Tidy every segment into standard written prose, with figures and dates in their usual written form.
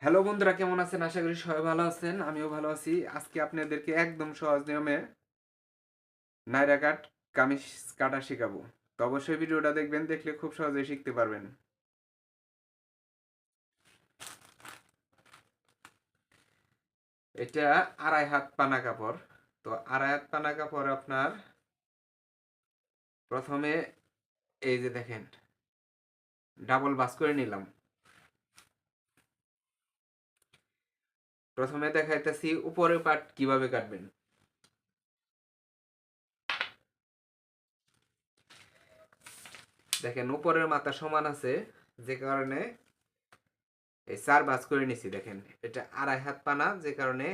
Hello বন্ধুরা, কেমন আছেন? আশা করি সবাই ভালো আছেন। আমিও ভালো আছি। আজকে আপনাদেরকে একদম সহজ নিয়মে নায়রা কাট কামিজ কাটা শেখাবো। তো অবশ্যই ভিডিওটা দেখবেন, দেখলে খুব সহজেই শিখতে পারবেন। এটা 2.5 হাত পানা কাপড়। তো 2.5 হাত পানা কাপড় আপনার প্রথমে এই যে দেখেন, ডাবল ভাঁজ করে নিলাম। প্রথমে দেখাইতেছি উপরের পার্ট কিভাবে কাটবেন। দেখেন উপরের মাথা সমান আছে, যে কারণে এই 4 ভাঁজ করে নিছি। দেখেন এটা 2.5 হাত পানা, যে কারণে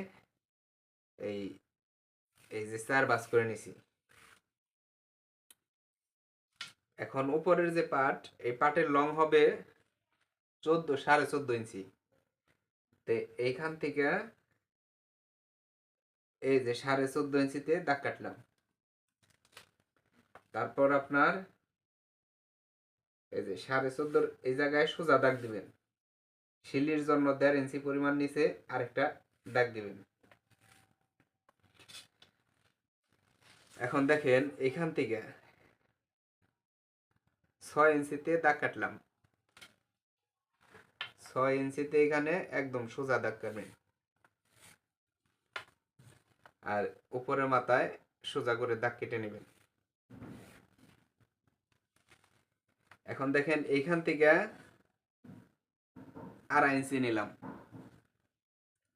এই এই যে 4 ভাঁজ করে নিছি। এখন উপরের যে পার্ট, এই পার্টের লং হবে 14.5 ইঞ্চি। তো এইখান থেকে এই যে 14.5 ইঞ্চিতে দাগ কাটলাম। তারপর আপনার এই যে 14.5 এই জায়গায় সোজা দাগ দিবেন। শিলির জন্য 1.5 ইঞ্চি পরিমাণ নিচে আরেকটা দাগ দিবেন। এখন দেখেন এখান থেকে 6 ইঞ্চিতে দাগ কাটলাম। 6 ইঞ্চিতে এখানে একদম সোজা দাগ কাটবেন, আর উপরের মাথায় সোজা করে দাগ কেটে নেবেন। এখন দেখেন এইখান থেকে 2.5 ইঞ্চি নিলাম।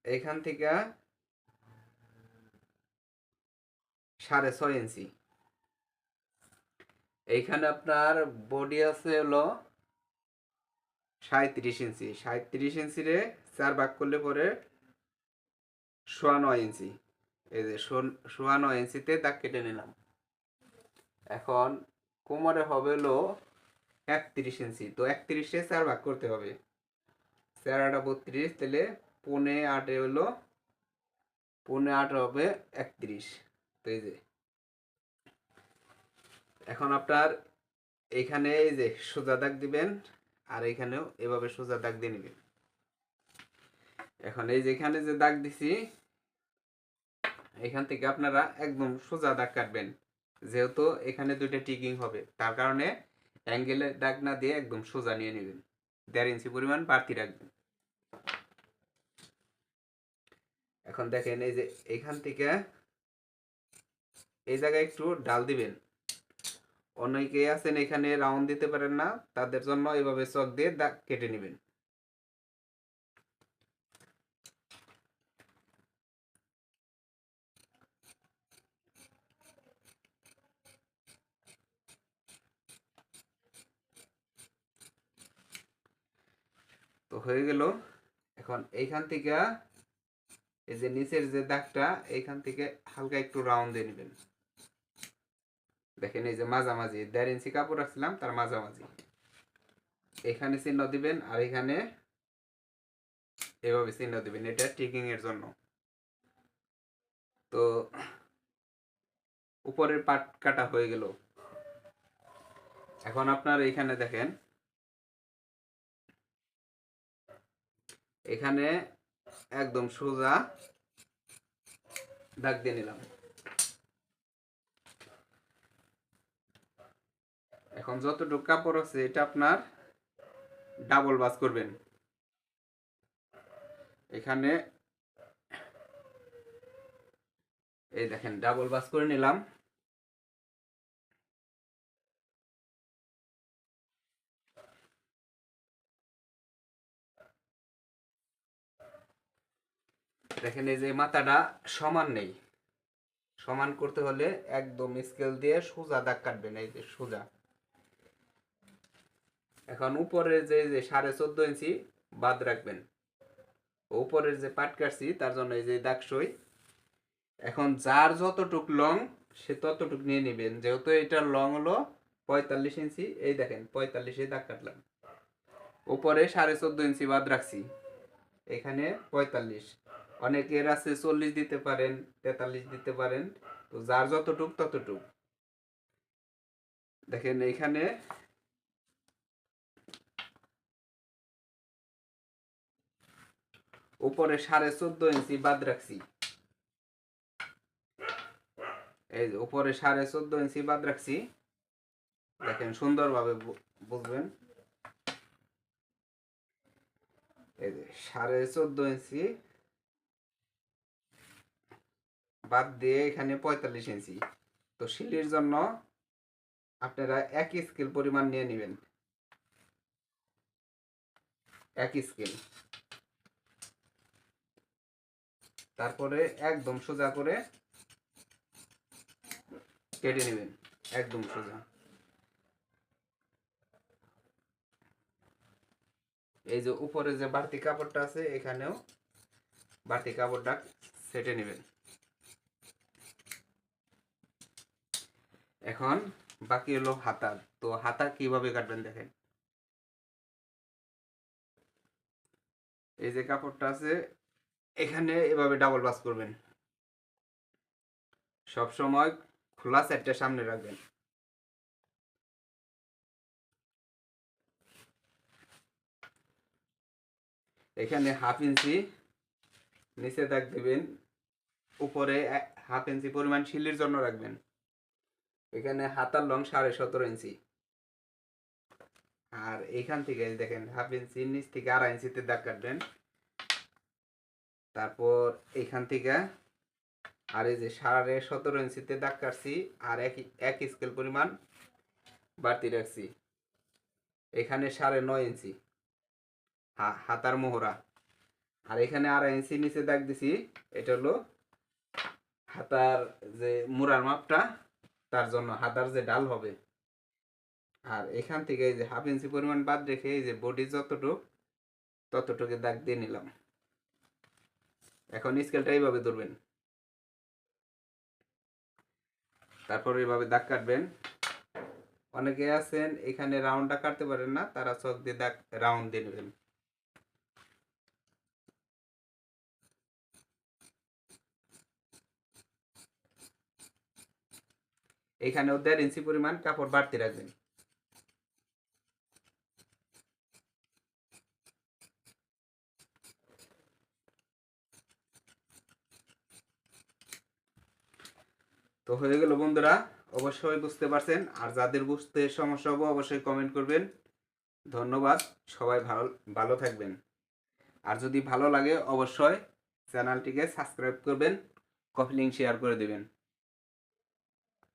এইখান থেকে 6.5 ইঞ্চি। এইখানে আপনার বডি আছে হলো 37 ইঞ্চি। 37 ইঞ্চি রে 4 ভাগ করলে পরে 9.5 ইঞ্চি। এই যে 9.5 ইঞ্চিতে দাগ কেটে নিলাম। এখন কোমরে হবে হলো 31 ইঞ্চি। তো 31-এ 4 ভাগ করতে হবে। 4 8 32, তাহলে 5.8 হলো 5.8 হবে 31। তো এই যে এখন আপনার এইখানে এই যে সোজা দাগ দিবেন, আর এইখানেও এভাবে সোজা দাগ দিয়ে নেবেন। এখন এই যে এখানে যে দাগ দিছি, এখান থেকে আপনারা একদম সোজা দাগ কাটবেন। যেহেতু এখানে দুইটা টিকিং হবে, তার কারণে অ্যাঙ্গেলে দাগ না দিয়ে একদম সোজা নিয়ে নেবেন। 1.5 ইঞ্চি পরিমাণ বাড়তি রাখবেন। এখন দেখেন এই যে এখান থেকে এই জায়গায় একটু ডাল দিবেন। অনেকে আছেন এখানে রাউন্ড দিতে পারেন না, তাদের জন্য এভাবে চক দিয়ে দাগ কেটে নেবেন। তো হয়ে গেল। এখন এইখান থেকে এই যে নিচের যে দাগটা, এইখান থেকে হালকা একটু রাউন্ড দিয়ে নেবেন। দেখেন এই যে মাঝামাঝি 1.5 ইঞ্চি কাপড় রাখছিলাম, তার মাঝামাঝি এখানে চিহ্ন দিবেন, আর এখানে এভাবে চিহ্ন দিবেন। এটা টিকিং এর জন্য। তো উপরের পাট কাটা হয়ে গেল। এখন আপনার এখানে দেখেন, এখানে একদম সোজা দাগ দিয়ে নিলাম। এখন যতটুকু কাপড় আছে এটা আপনার ডাবল ভাঁজ করবেন। এখানে এই দেখেন ডাবল ভাঁজ করে নিলাম। দেখেন এই যে মাথাটা সমান নেই, সমান করতে হলে একদম স্কেল দিয়ে সোজা দাগ কাটবেন। এই যে সোজা। এখন উপরে যে যে 14.5 ইঞ্চি বাদ রাখবেন। উপরের যে পাট কাটছি তার জন্য এই যে দাগ সই। এখন যার যতটুক লং সে ততটুক নিয়ে নেবেন। যেহেতু এটার লং হলো 45 ইঞ্চি, এই দেখেন 45-এ দাগ কাটলাম। উপরে 14.5 ইঞ্চি বাদ রাখছি, এখানে 45। অনেকের আছে 40 দিতে পারেন, 43 দিতে পারেন। তো যার যতটুক ততটুক। দেখেন এইখানে উপরে 14.5 ইঞ্চি বাদ রাখছি। এই যে উপরে 14.5 ইঞ্চি বাদ রাখছি, দেখেন সুন্দরভাবে বুঝবেন। এই যে 14.5 ইঞ্চি বাদ দিয়ে এখানে 45 ইঞ্চি। তো সিলির জন্য আপনারা 1 স্কেল পরিমাণ নিয়ে নেবেন, 1 স্কেল। তারপরে একদম সোজা করে কেটে নেবেন, একদম সোজা। এই যে উপরে যে বাড়তি কাপড়টা আছে এখানেও বাড়তি কাপড়টা সেটে নেবেন। এখন বাকি হলো হাতা। তো হাতা কিভাবে কাটবেন দেখেন। এই যে কাপড়টা আছে এখানে এভাবে ডাবল ভাঁজ করবেন, সব সময় খোলা সাইডটা সামনে রাখবেন। এখানে 1/2 ইঞ্চি নিচে দাগ দিবেন, উপরে 1/2 ইঞ্চি পরিমাণ সিলির জন্য রাখবেন। এখানে হাতার লং 17.5 ইঞ্চি, আর এইখান থেকে দেখেন 1/2 ইঞ্চি নিচ থেকে 2.5 ইঞ্চিতে দাগ কাটবেন। তারপর এইখান থেকে আর এই যে 17.5 ইঞ্চিতে দাগ কাটছি, আর এক স্কেল পরিমাণ বাড়তি রাখছি। এখানে 9.5 ইঞ্চি হাতার মোহরা, আর এখানে 2.5 ইঞ্চি নিচে দাগ দিছি। এটা হলো হাতার যে মুড়ার মাপটা, তার জন্য হাতার যে ডাল হবে। আর এখান থেকে এই যে 1/2 ইঞ্চি পরিমাণ বাদ রেখে এই যে বডি ততটুকু দাগ দিয়ে নিলাম। এখন স্কেলটা এইভাবে ধরবেন, তারপর এইভাবে দাগ কাটবেন। অনেকে আছেন এখানে রাউন্ডটা কাটতে পারেন না, তারা চক দিয়ে দাগ রাউন্ড দিয়ে নেবেন। এখানেও 1.5 ইঞ্চি পরিমাণ কাপড় বাড়তি রাখবেন। তো হয়ে গেল বন্ধুরা, অবশ্যই বুঝতে পারছেন। আর যাদের বুঝতে সমস্যা হবে অবশ্যই কমেন্ট করবেন। ধন্যবাদ, সবাই ভালো ভালো থাকবেন। আর যদি ভালো লাগে অবশ্যই চ্যানেলটিকে সাবস্ক্রাইব করবেন, কপি লিংক শেয়ার করে দেবেন।